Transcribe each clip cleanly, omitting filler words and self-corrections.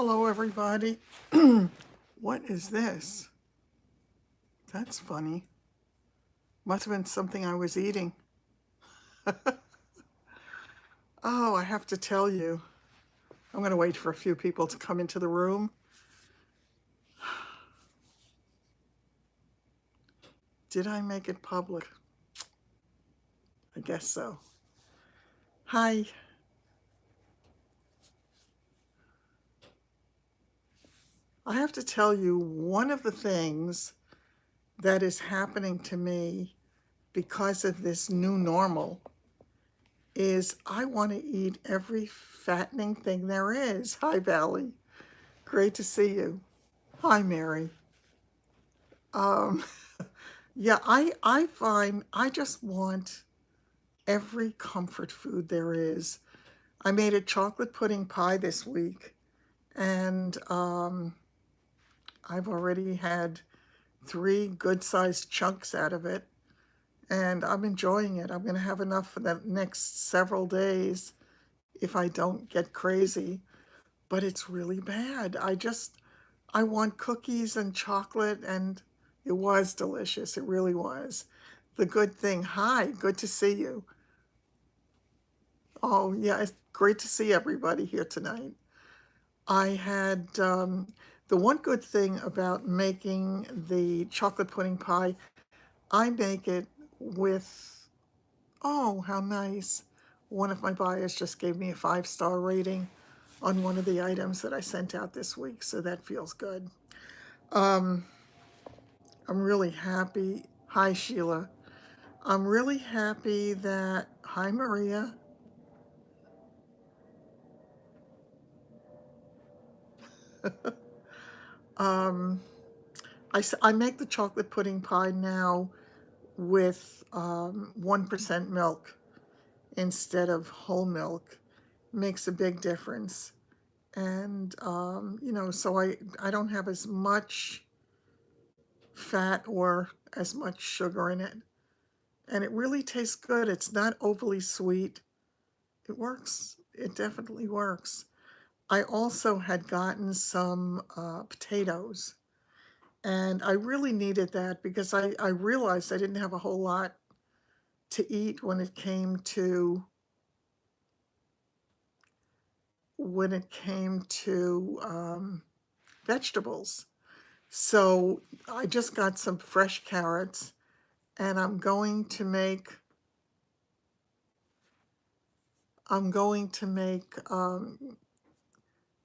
Hello, everybody. What is this? That's funny. Must have been something I was eating. Oh, I have to tell you. I'm going to wait for a few people to come into the room. Did I make it public? I guess so. Hi. I have to tell you, one of the things that is happening to me because of this new normal is I want to eat every fattening thing there is. Hi, Valley. Great to see you. Hi, Mary. Um, yeah, I find I just want every comfort food there is. I made a chocolate pudding pie this week, and I've already had three good-sized chunks out of it, and I'm enjoying it. I'm going to have enough for the next several days if I don't get crazy, but it's really bad. I want cookies and chocolate, and it was delicious. It really was. The good thing, hi, good to see you. Oh, yeah, it's great to see everybody here tonight. I had the one good thing about making the chocolate pudding pie, I make it with, oh, how nice. One of my buyers just gave me a 5-star rating on one of the items that I sent out this week, so that feels good. Um, I'm really happy. Hi, Sheila. I'm really happy that, hi, Maria. um, I make the chocolate pudding pie now with 1% milk instead of whole milk. Makes a big difference. And, so I don't have as much fat or as much sugar in it. And it really tastes good. It's not overly sweet. It works. It definitely works. I also had gotten some potatoes, and I really needed that because I realized I didn't have a whole lot to eat when it came to vegetables. So I just got some fresh carrots, and I'm going to make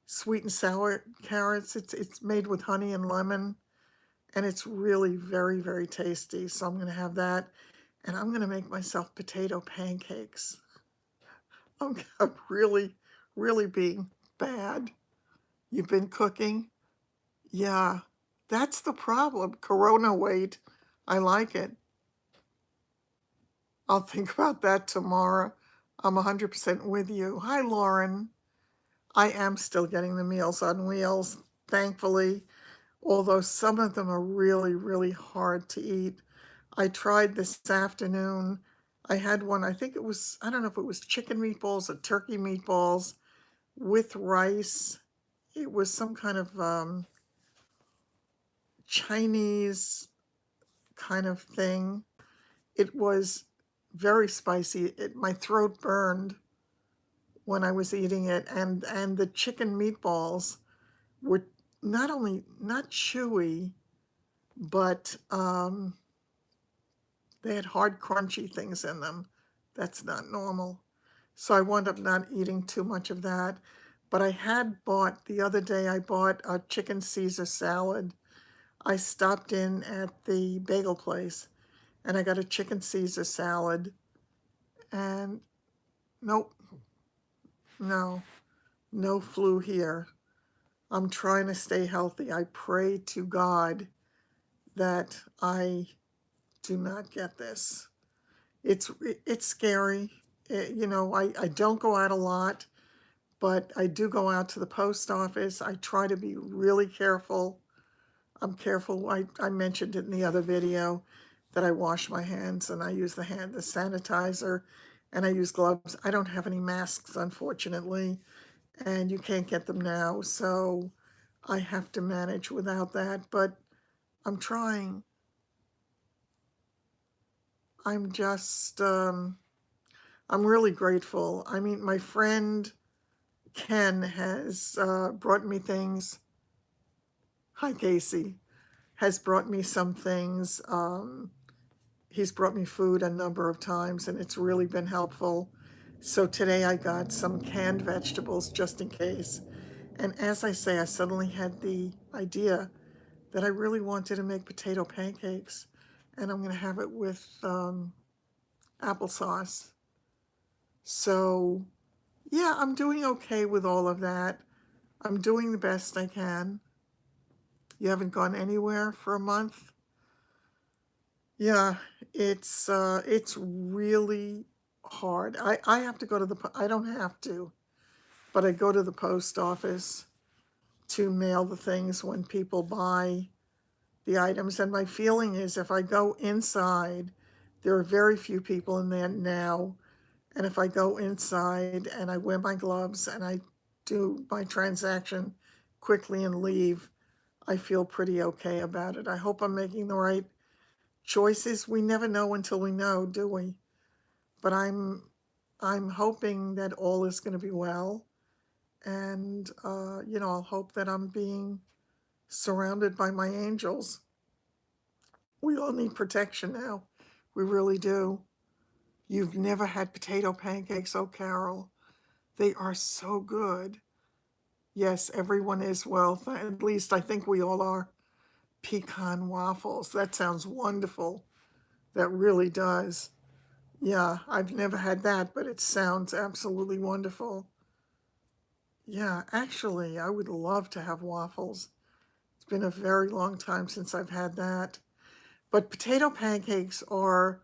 sweet and sour carrots. It's made with honey and lemon, and it's really very, very tasty. So I'm going to have that, and I'm going to make myself potato pancakes. I'm really, really being bad. You've been cooking? Yeah, that's the problem. Corona weight. I like it. I'll think about that tomorrow. I'm 100% with you. Hi, Lauren. I am still getting the Meals on Wheels, thankfully, although some of them are really, really hard to eat. I tried this afternoon. I had one, I don't know if it was chicken meatballs or turkey meatballs with rice. It was some kind of Chinese kind of thing. It was very spicy. My throat burned when I was eating it, and the chicken meatballs were not chewy, but they had hard, crunchy things in them. That's not normal. So I wound up not eating too much of that. But the other day, I bought a chicken Caesar salad. I stopped in at the bagel place and I got a chicken Caesar salad. And nope, no, no flu here. I'm trying to stay healthy. I pray to God that I do not get this. It's scary. I don't go out a lot, but I do go out to the post office. I try to be really careful. I'm careful. I mentioned it in the other video that I wash my hands and I use the sanitizer, and I use gloves. I don't have any masks, unfortunately, and you can't get them now, so I have to manage without that, but I'm trying. I'm just, I'm really grateful. I mean, my friend Ken has brought me things. Hi, Casey. Has brought me some things. He's brought me food a number of times, and it's really been helpful. So today I got some canned vegetables just in case. And as I say, I suddenly had the idea that I really wanted to make potato pancakes, and I'm going to have it with applesauce. So, yeah, I'm doing okay with all of that. I'm doing the best I can. You haven't gone anywhere for a month? Yeah, it's really hard. I have to go to I don't have to, but I go to the post office to mail the things when people buy the items. And my feeling is if I go inside, there are very few people in there now. And if I go inside and I wear my gloves and I do my transaction quickly and leave, I feel pretty okay about it. I hope I'm making the right choices. We never know until we know, do we? But I'm hoping that all is going to be well, and I'll hope that I'm being surrounded by my angels. We all need protection now. We really do. You've never had potato pancakes, oh Carol. They are so good. Yes, everyone is. Well, at least I think we all are. Pecan waffles. That sounds wonderful. That really does. Yeah, I've never had that, but it sounds absolutely wonderful. Yeah, actually, I would love to have waffles. It's been a very long time since I've had that. But potato pancakes are,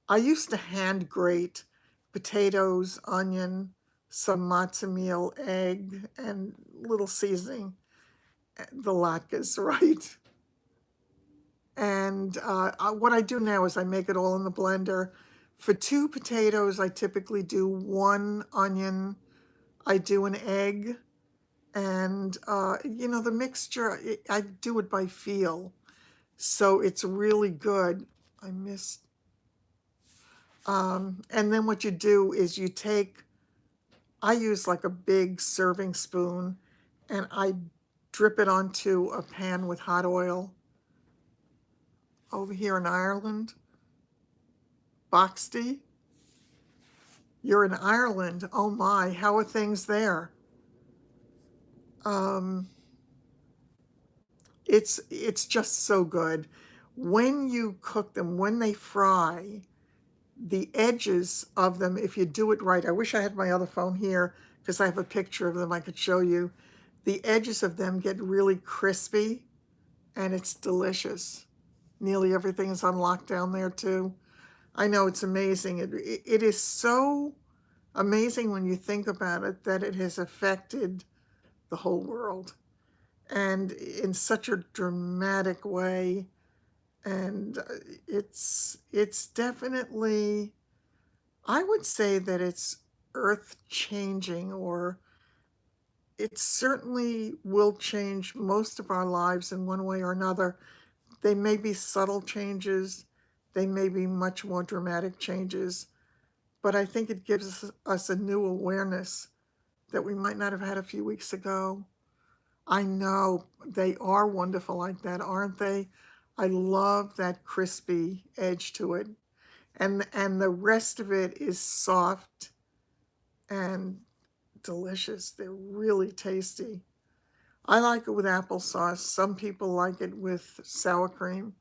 I used to hand grate potatoes, onion, some matzo meal, egg, and little seasoning, the latkes, right? And what I do now is I make it all in the blender. For two potatoes, I typically do one onion, I do an egg, and the mixture, I do it by feel. So it's really good. I missed. And then what you do is you take, I use like a big serving spoon, and I drip it onto a pan with hot oil over here in Ireland. Boxty, you're in Ireland. Oh my, how are things there? Um, it's just so good. When you cook them, when they fry, the edges of them, if you do it right, I wish I had my other phone here because I have a picture of them I could show you. The edges of them get really crispy and it's delicious. Nearly everything is unlocked down there too. I know it's amazing. It is so amazing when you think about it that it has affected the whole world and in such a dramatic way. And it's definitely, I would say that it's earth changing, or it certainly will change most of our lives in one way or another. They may be subtle changes, they may be much more dramatic changes, but I think it gives us a new awareness that we might not have had a few weeks ago. I know they are wonderful like that, aren't they? I love that crispy edge to it. And the rest of it is soft and delicious. They're really tasty. I like it with applesauce. Some people like it with sour cream.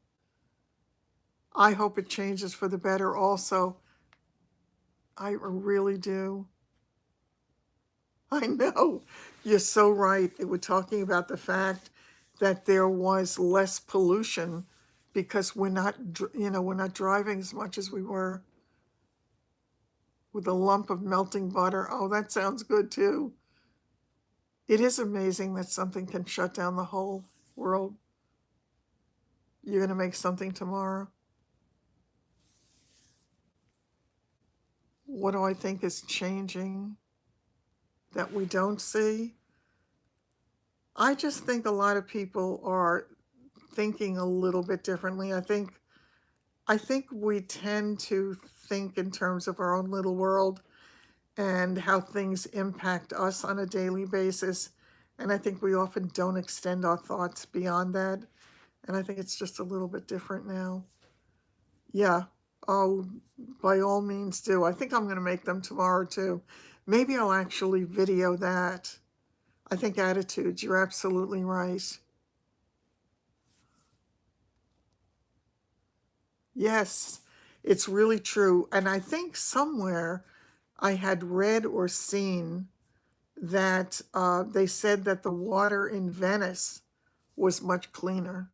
I hope it changes for the better also. I really do. I know. You're so right. They were talking about the fact that there was less pollution because we're not driving as much as we were with a lump of melting butter. Oh, that sounds good too. It is amazing that something can shut down the whole world. You're going to make something tomorrow. What do I think is changing? that we don't see. I just think a lot of people are thinking a little bit differently. I think we tend to think in terms of our own little world and how things impact us on a daily basis. And I think we often don't extend our thoughts beyond that. And I think it's just a little bit different now. Yeah. Oh, by all means do. I think I'm going to make them tomorrow too. Maybe I'll actually video that. I think attitudes, you're absolutely right. Yes, it's really true. And I think somewhere I had read or seen that they said that the water in Venice was much cleaner.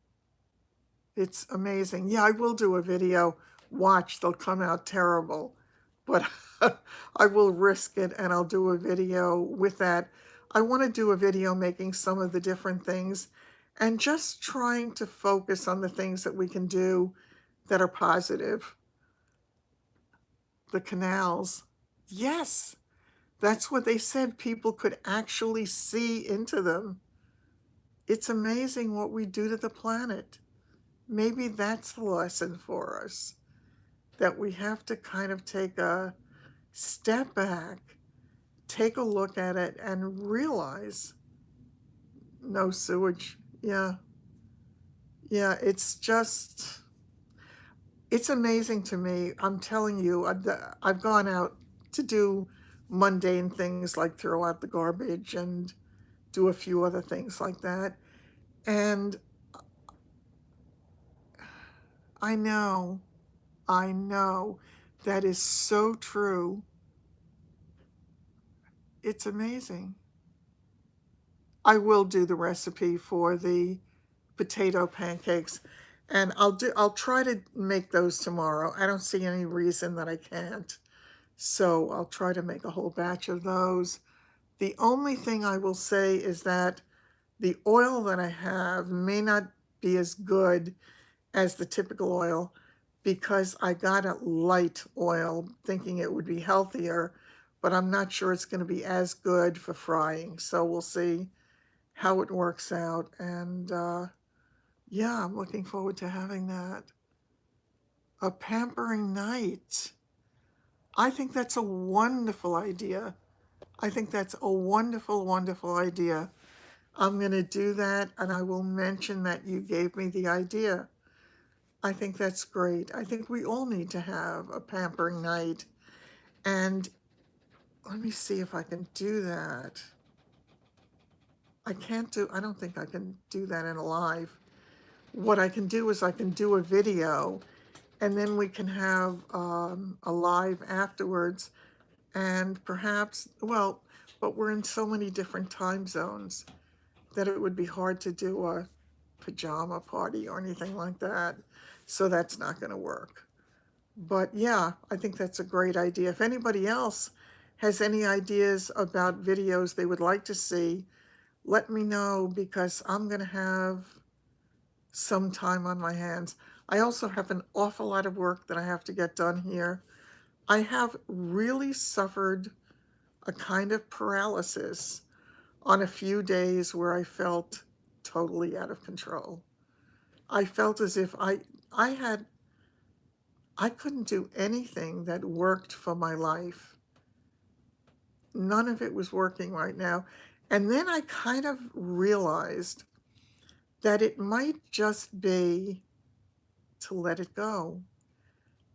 It's amazing. Yeah, I will do a video. Watch, they'll come out terrible, but I will risk it and I'll do a video with that. I want to do a video making some of the different things and just trying to focus on the things that we can do that are positive. The canals. Yes, that's what they said. People could actually see into them. It's amazing what we do to the planet. Maybe that's the lesson for us, that we have to kind of take a step back, take a look at it, and realize no sewage. Yeah, yeah, it's amazing to me. I'm telling you, I've gone out to do mundane things like throw out the garbage and do a few other things like that. And I know, I know that is so true. It's amazing. I will do the recipe for the potato pancakes and I'll try to make those tomorrow. I don't see any reason that I can't. So I'll try to make a whole batch of those. The only thing I will say is that the oil that I have may not be as good as the typical oil because I got a light oil thinking it would be healthier, but I'm not sure it's going to be as good for frying. So we'll see how it works out. And yeah, I'm looking forward to having that. A pampering night. I think that's a wonderful idea. I think that's a wonderful, wonderful idea. I'm going to do that and I will mention that you gave me the idea. I think that's great. I think we all need to have a pampering night. And let me see if I can do that. I don't think I can do that in a live. What I can do is I can do a video and then we can have a live afterwards. And perhaps, well, but we're in so many different time zones that it would be hard to do a pajama party or anything like that. So that's not going to work. But yeah, I think that's a great idea. If anybody else has any ideas about videos they would like to see, let me know because I'm going to have some time on my hands. I also have an awful lot of work that I have to get done here. I have really suffered a kind of paralysis on a few days where I felt totally out of control. I felt as if I couldn't do anything that worked for my life. None of it was working right now. And then I kind of realized that it might just be to let it go.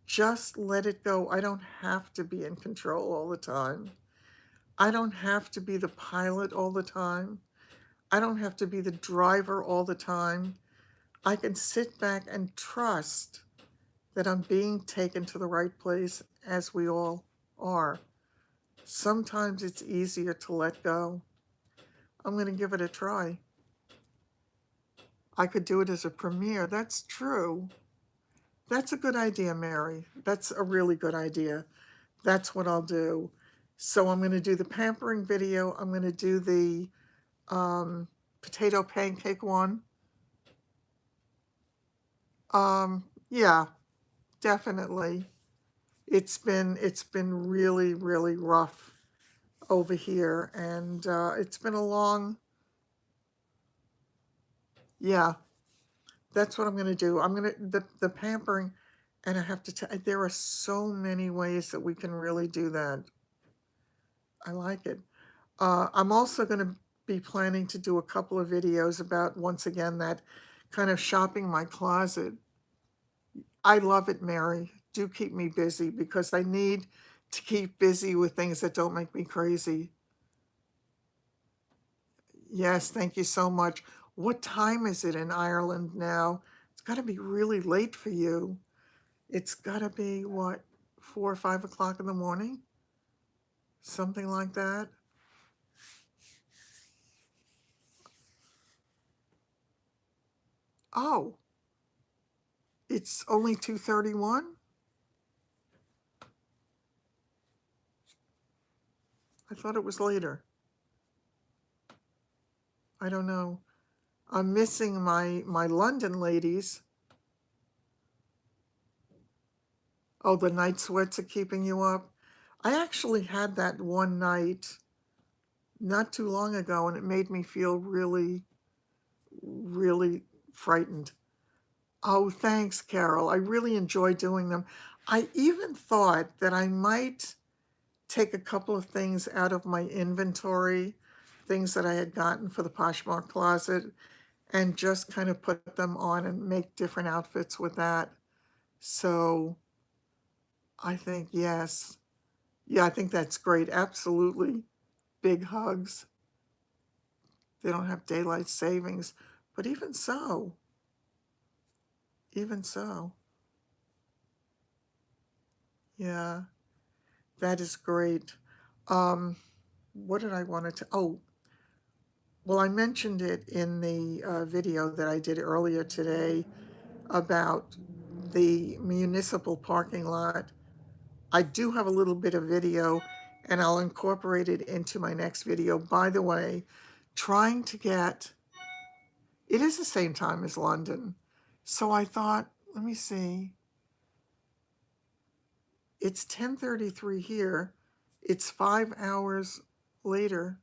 Just let it go. I don't have to be in control all the time. I don't have to be the pilot all the time. I don't have to be the driver all the time. I can sit back and trust that I'm being taken to the right place as we all are. Sometimes it's easier to let go. I'm going to give it a try. I could do it as a premiere. That's true. That's a good idea, Mary. That's a really good idea. That's what I'll do. So I'm going to do the pampering video. I'm going to do the potato pancake one. Yeah, definitely. It's been really, really rough over here, and it's been a long, yeah, that's what I'm gonna do. I'm gonna the pampering, and I have to tell there are so many ways that we can really do that. I like it. I'm also gonna be planning to do a couple of videos about, once again, that kind of shopping my closet. I love it, Mary. Do keep me busy because I need to keep busy with things that don't make me crazy. Yes, thank you so much. What time is it in Ireland now? It's got to be really late for you. It's got to be, what, 4 or 5 o'clock in the morning? Something like that. Oh, it's only 2:31? I thought it was later. I don't know. I'm missing my London ladies. Oh, the night sweats are keeping you up. I actually had that one night not too long ago, and it made me feel really, really frightened. Oh, thanks, Carol. I really enjoy doing them. I even thought that I might take a couple of things out of my inventory, things that I had gotten for the Poshmark closet, and just kind of put them on and make different outfits with that. So I think, yes. Yeah, I think that's great. Absolutely. Big hugs. They don't have daylight savings. But even so, yeah, that is great. Um, what did I want to? Oh, well, I mentioned it in the video that I did earlier today about the municipal parking lot. I do have a little bit of video, and I'll incorporate it into my next video. By the way, trying to get, it is the same time as London. So I thought, let me see. It's 10:33 here. It's 5 hours later.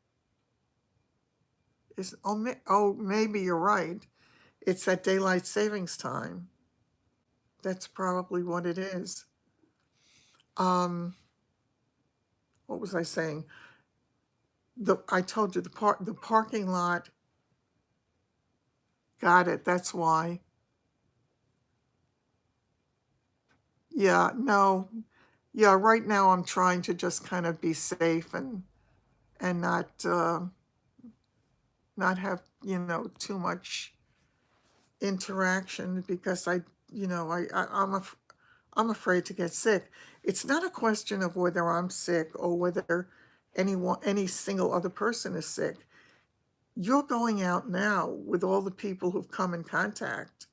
Maybe you're right. It's that daylight savings time. That's probably what it is. Um, what was I saying? I told you the parking lot. Got it. That's why. Yeah, no. Yeah, right now I'm trying to just kind of be safe and not have, too much interaction because I'm afraid to get sick. It's not a question of whether I'm sick or whether any single other person is sick. You're going out now with all the people who've come in contact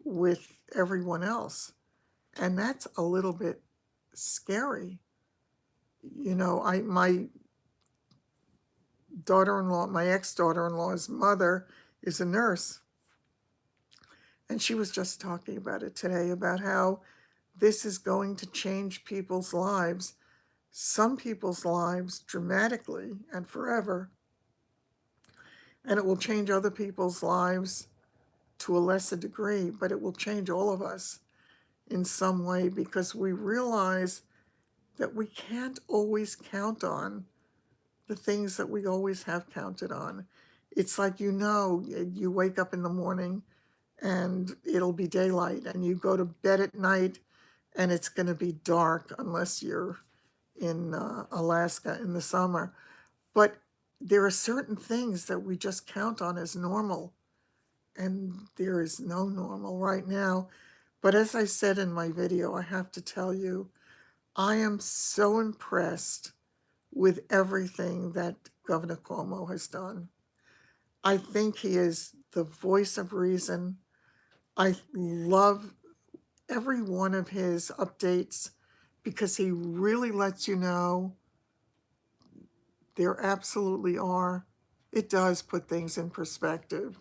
with everyone else, and that's a little bit scary. My daughter-in-law, my ex-daughter-in-law's mother is a nurse, and she was just talking about it today, about how this is going to change people's lives, some people's lives dramatically and forever, and it will change other people's lives to a lesser degree, but it will change all of us in some way because we realize that we can't always count on the things that we always have counted on. It's like, you wake up in the morning and it'll be daylight, and you go to bed at night and it's going to be dark unless you're in Alaska in the summer. But there are certain things that we just count on as normal, and there is no normal right now. But as I said in my video, I have to tell you, I am so impressed with everything that Governor Cuomo has done. I think he is the voice of reason. I love every one of his updates because he really lets you know there absolutely are. It does put things in perspective.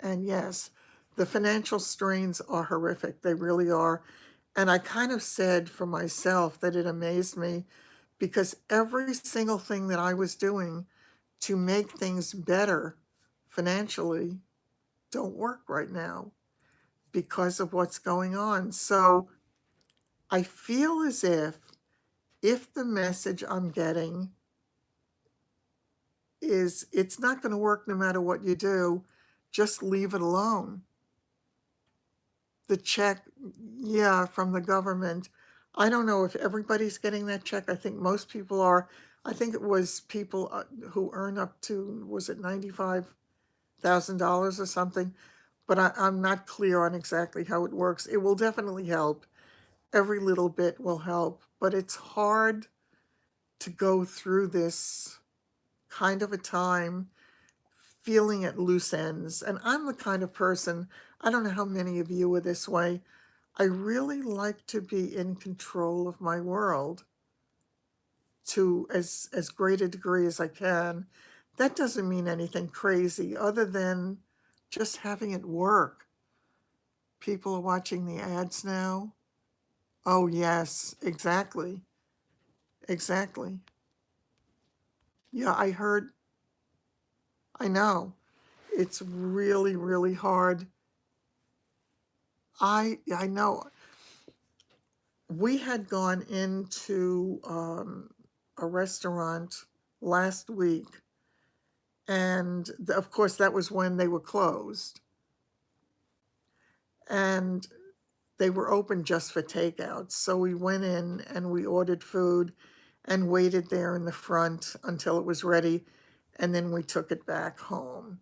And yes, the financial strains are horrific. They really are. And I kind of said for myself that it amazed me because every single thing that I was doing to make things better financially don't work right now because of what's going on. So I feel as if the message I'm getting is it's not going to work no matter what you do, just leave it alone. The check, yeah, from the government. I don't know if everybody's getting that check. I think most people are. I think it was people who earn up to, was it $95,000 or something? But I'm not clear on exactly how it works. It will definitely help. Every little bit will help, but it's hard to go through this kind of a time feeling at loose ends. And I'm the kind of person, I don't know how many of you are this way. I really like to be in control of my world to as great a degree as I can. That doesn't mean anything crazy other than just having it work. People are watching the ads now. Oh, yes, exactly. Exactly. Yeah, I heard, I know. It's really, really hard. I know. We had gone into a restaurant last week, and of course, that was when they were closed. And they were open just for takeout. So we went in and we ordered food and waited there in the front until it was ready, and then we took it back home.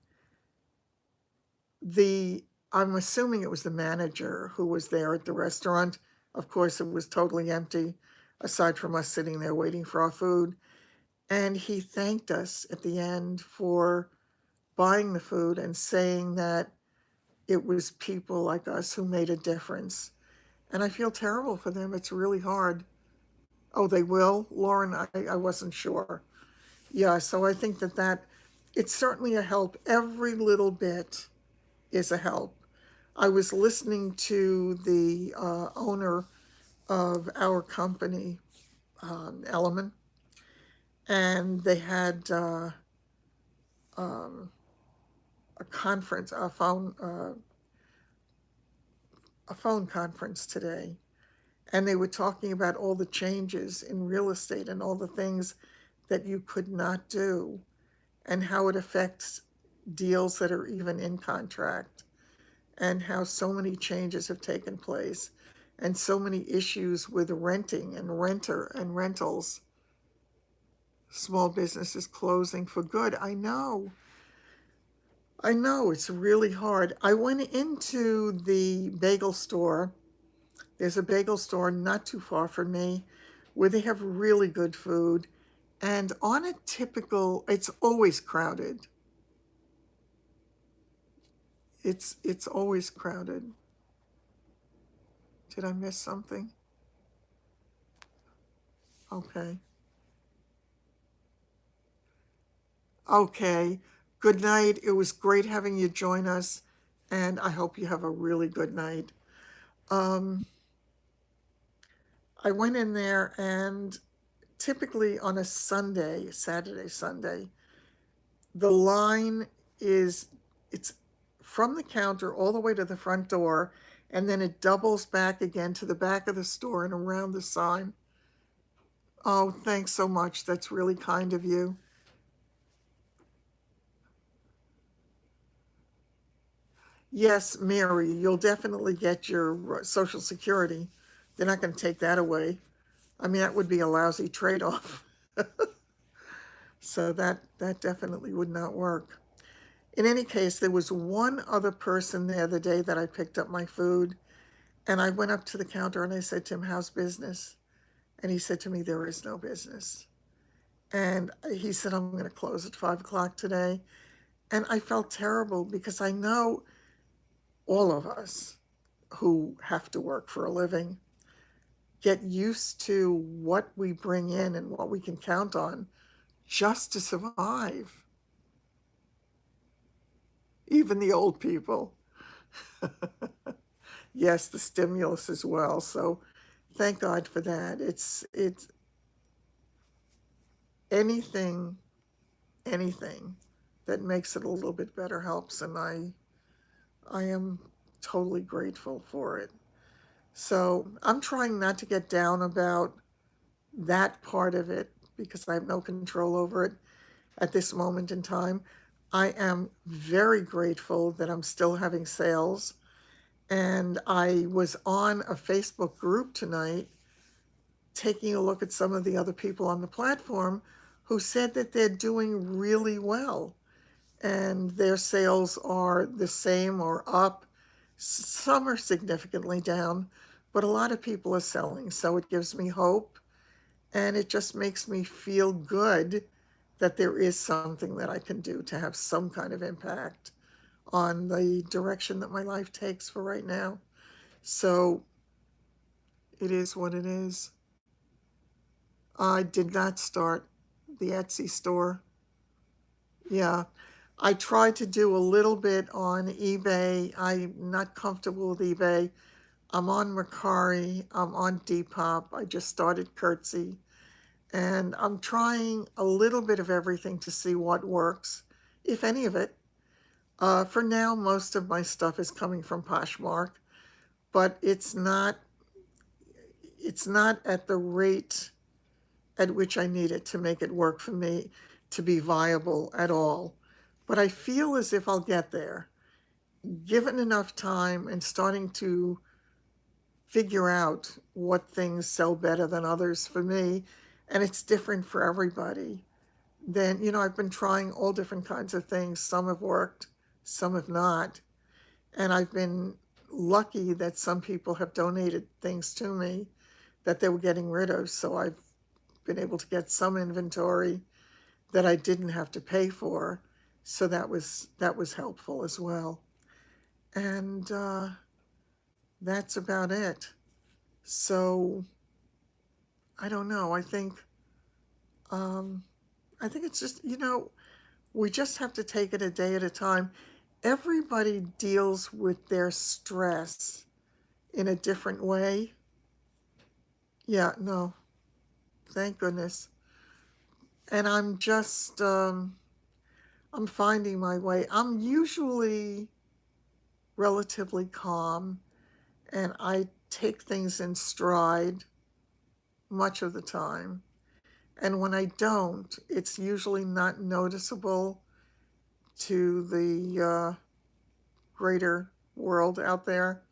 The I'm assuming it was the manager who was there at the restaurant. Of course, it was totally empty, aside from us sitting there waiting for our food. And he thanked us at the end for buying the food and saying that it was people like us who made a difference. And I feel terrible for them. It's really hard. Oh, they will? Lauren, I wasn't sure. Yeah, so I think that it's certainly a help. Every little bit is a help. I was listening to the owner of our company, Element, and they had um, a conference, a phone conference today, and they were talking about all the changes in real estate and all the things that you could not do, and how it affects deals that are even in contract, and how so many changes have taken place, and so many issues with renting and renter and rentals, small businesses closing for good. I know, it's really hard. I went into the bagel store. There's a bagel store not too far from me where they have really good food. And on a typical, it's always crowded. It's always crowded. Did I miss something? Okay. Okay. Good night. It was great having you join us, and I hope you have a really good night. Um, I went in there, and typically on a Sunday, Saturday, Sunday, the line is it's from the counter all the way to the front door, and then it doubles back again to the back of the store and around the sign. Oh, thanks so much. That's really kind of you. Yes, Mary, you'll definitely get your Social Security. They're not going to take that away. I mean, that would be a lousy trade-off. So that definitely would not work. In any case, there was one other person there the day that I picked up my food, and I went up to the counter and I said to him, "How's business?" And he said to me, "There is no business." And he said, "I'm going to close at 5 o'clock today." And I felt terrible because I know all of us who have to work for a living get used to what we bring in and what we can count on just to survive, even the old people. Yes, the stimulus as well. So thank God for that. It's anything, anything that makes it a little bit better helps, and I am totally grateful for it. So I'm trying not to get down about that part of it because I have no control over it at this moment in time. I am very grateful that I'm still having sales. And I was on a Facebook group tonight taking a look at some of the other people on the platform who said that they're doing really well and their sales are the same or up. Some are significantly down, but a lot of people are selling. So it gives me hope and it just makes me feel good that there is something that I can do to have some kind of impact on the direction that my life takes for right now. So it is what it is. I did not start the Etsy store. Yeah. I tried to do a little bit on eBay. I'm not comfortable with eBay. I'm on Mercari. I'm on Depop. I just started Curtsy. And I'm trying a little bit of everything to see what works, if any of it. For now, most of my stuff is coming from Poshmark, but it's not at the rate at which I need it to make it work for me to be viable at all. But I feel as if I'll get there, given enough time and starting to figure out what things sell better than others for me. And it's different for everybody. Then, I've been trying all different kinds of things. Some have worked, some have not. And I've been lucky that some people have donated things to me that they were getting rid of. So I've been able to get some inventory that I didn't have to pay for. So that was helpful as well. And that's about it. So I don't know. Um, I think it's just we just have to take it a day at a time. Everybody deals with their stress in a different way. Yeah, no, thank goodness. And I'm finding my way. I'm usually relatively calm and I take things in stride much of the time. And when I don't, it's usually not noticeable to the greater world out there.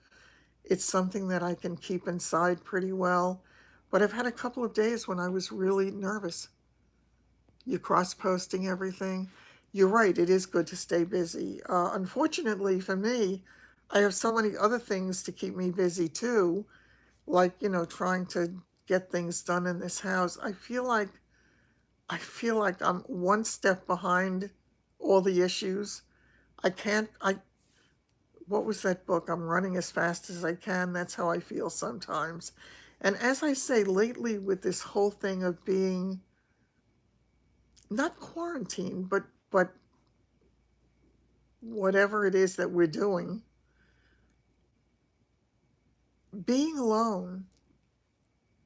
It's something that I can keep inside pretty well. But I've had a couple of days when I was really nervous. You cross posting everything. You're right, it is good to stay busy. Unfortunately for me, I have so many other things to keep me busy too, like, trying to get things done in this house. I feel like I'm one step behind all the issues. I can't I what was that book? I'm running as fast as I can. That's how I feel sometimes. And as I say lately with this whole thing of being not quarantined, but whatever it is that we're doing, being alone,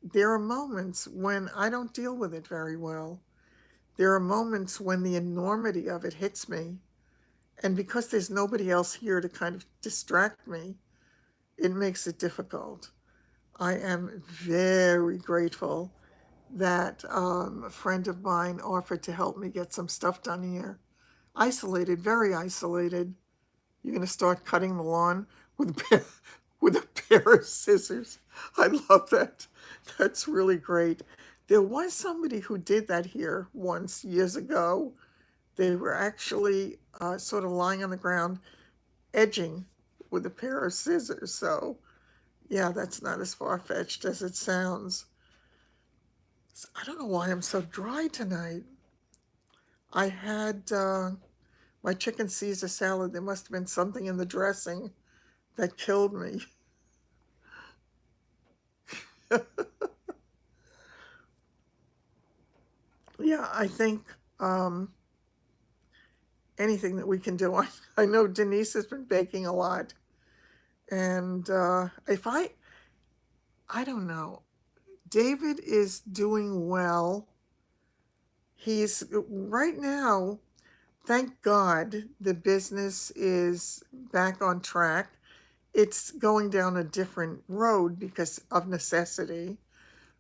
there are moments when I don't deal with it very well. There are moments when the enormity of it hits me. And because there's nobody else here to kind of distract me, it makes it difficult. I am very grateful that a friend of mine offered to help me get some stuff done here. Isolated, very isolated. You're going to start cutting the lawn with a pair, with a pair of scissors. I love that. That's really great. There was somebody who did that here once years ago. They were actually sort of lying on the ground, edging with a pair of scissors. So, yeah, that's not as far fetched as it sounds. I don't know why I'm so dry tonight. I had my chicken Caesar salad. There must have been something in the dressing that killed me. Yeah, I think um, anything that we can do. I know Denise has been baking a lot. And if I don't know, David is doing well. He's right now, thank God, the business is back on track. It's going down a different road because of necessity,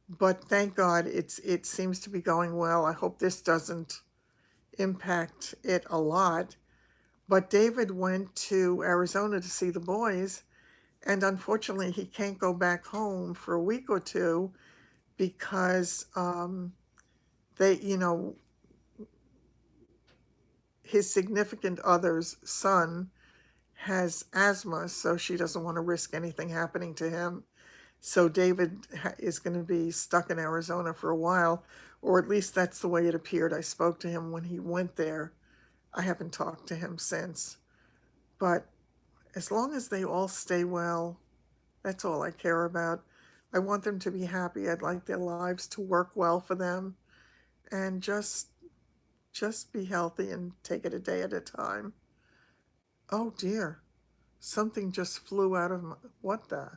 but thank God it seems to be going well. I hope this doesn't impact it a lot. But David went to Arizona to see the boys, and unfortunately, he can't go back home for a week or two because they, his significant other's son has asthma, so she doesn't want to risk anything happening to him. So David is going to be stuck in Arizona for a while, or at least that's the way it appeared. I spoke to him when he went there. I haven't talked to him since. But as long as they all stay well, that's all I care about. I want them to be happy. I'd like their lives to work well for them, and just be healthy and take it a day at a time. Oh dear. Something just flew out of my, what the?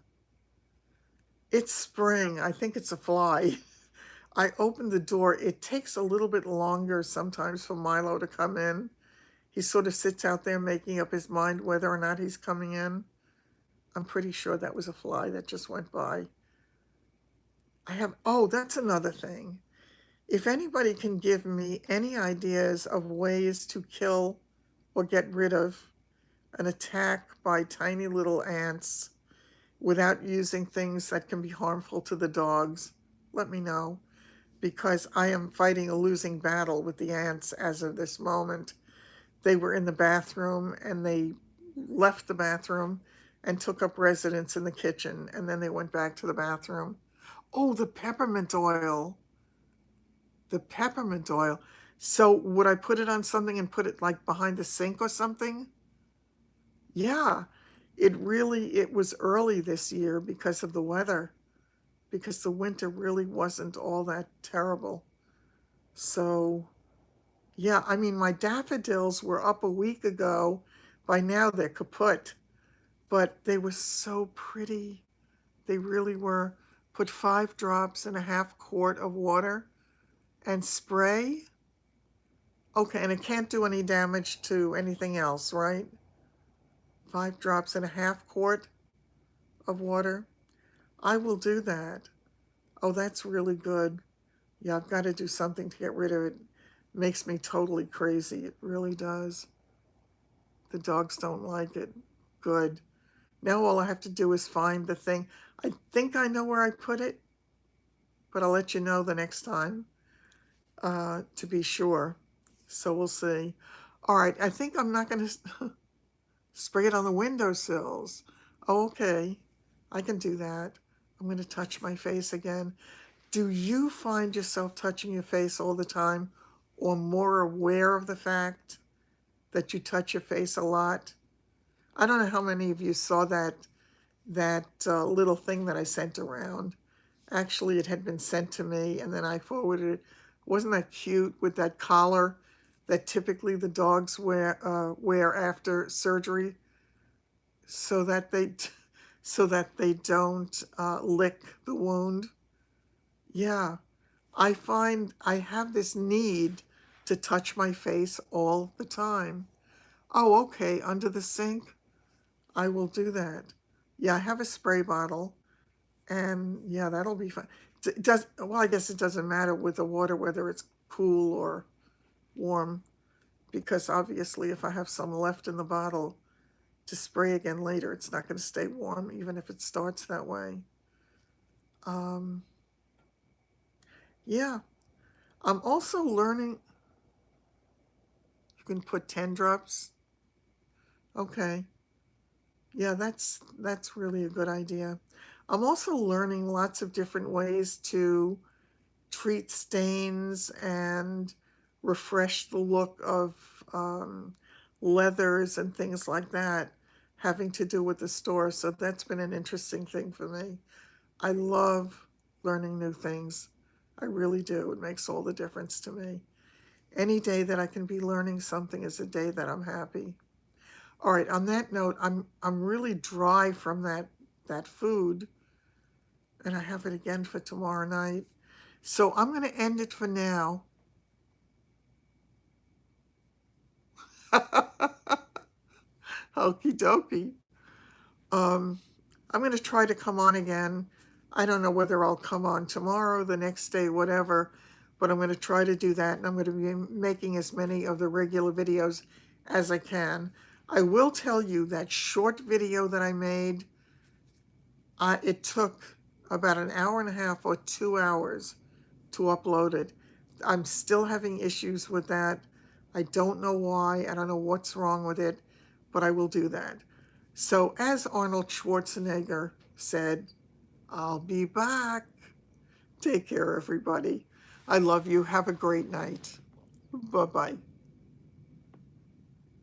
It's spring. I think it's a fly. I opened the door. It takes a little bit longer sometimes for Milo to come in. He sort of sits out there making up his mind whether or not he's coming in. I'm pretty sure that was a fly that just went by. Oh, that's another thing. If anybody can give me any ideas of ways to kill or get rid of an attack by tiny little ants without using things that can be harmful to the dogs, let me know, because I am fighting a losing battle with the ants as of this moment. They were in the bathroom and they left the bathroom and took up residence in the kitchen, and then they went back to the bathroom. Oh, the peppermint oil. The peppermint oil. So would I put it on something and put it like behind the sink or something? Yeah. It was early this year because of the weather, because the winter really wasn't all that terrible. So, yeah, I mean, my daffodils were up a week ago. By now they're kaput, but they were so pretty. They really were. Put 5 drops in a half quart of water and spray. Okay, and it can't do any damage to anything else, right? 5 drops in a half quart of water. I will do that. Oh, that's really good. Yeah, I've got to do something to get rid of it. It makes me totally crazy. It really does. The dogs don't like it. Good. Now all I have to do is find the thing. I think I know where I put it, but I'll let you know the next time to be sure. So we'll see. All right, I think I'm not going to spray it on the windowsills. Oh, okay, I can do that. I'm going to touch my face again. Do you find yourself touching your face all the time, or more aware of the fact that you touch your face a lot? I don't know how many of you saw that little thing that I sent around. Actually, it had been sent to me, and then I forwarded it. Wasn't that cute with that collar that typically the dogs wear after surgery, so that they so that they don't lick the wound? Yeah, I find I have this need to touch my face all the time. Oh, okay, under the sink, I will do that. Yeah, I have a spray bottle, and yeah, that'll be fine. Well, I guess it doesn't matter with the water whether it's cool or warm, because obviously if I have some left in the bottle to spray again later, it's not going to stay warm, even if it starts that way. Um, yeah, I'm also learning. You can put 10 drops. Okay. Yeah, that's really a good idea. I'm also learning lots of different ways to treat stains and refresh the look of leathers and things like that, having to do with the store. So that's been an interesting thing for me. I love learning new things. I really do. It makes all the difference to me. Any day that I can be learning something is a day that I'm happy. All right, on that note, I'm really dry from that food, and I have it again for tomorrow night. So I'm going to end it for now. Okie dokie. Um, I'm going to try to come on again. I don't know whether I'll come on tomorrow, the next day, whatever, but I'm going to try to do that, and I'm going to be making as many of the regular videos as I can. I will tell you that short video that I made, it took about an hour and a half or 2 hours to upload it. I'm still having issues with that. I don't know why. I don't know what's wrong with it, but I will do that. So, as Arnold Schwarzenegger said, I'll be back. Take care, everybody. I love you. Have a great night. Bye bye.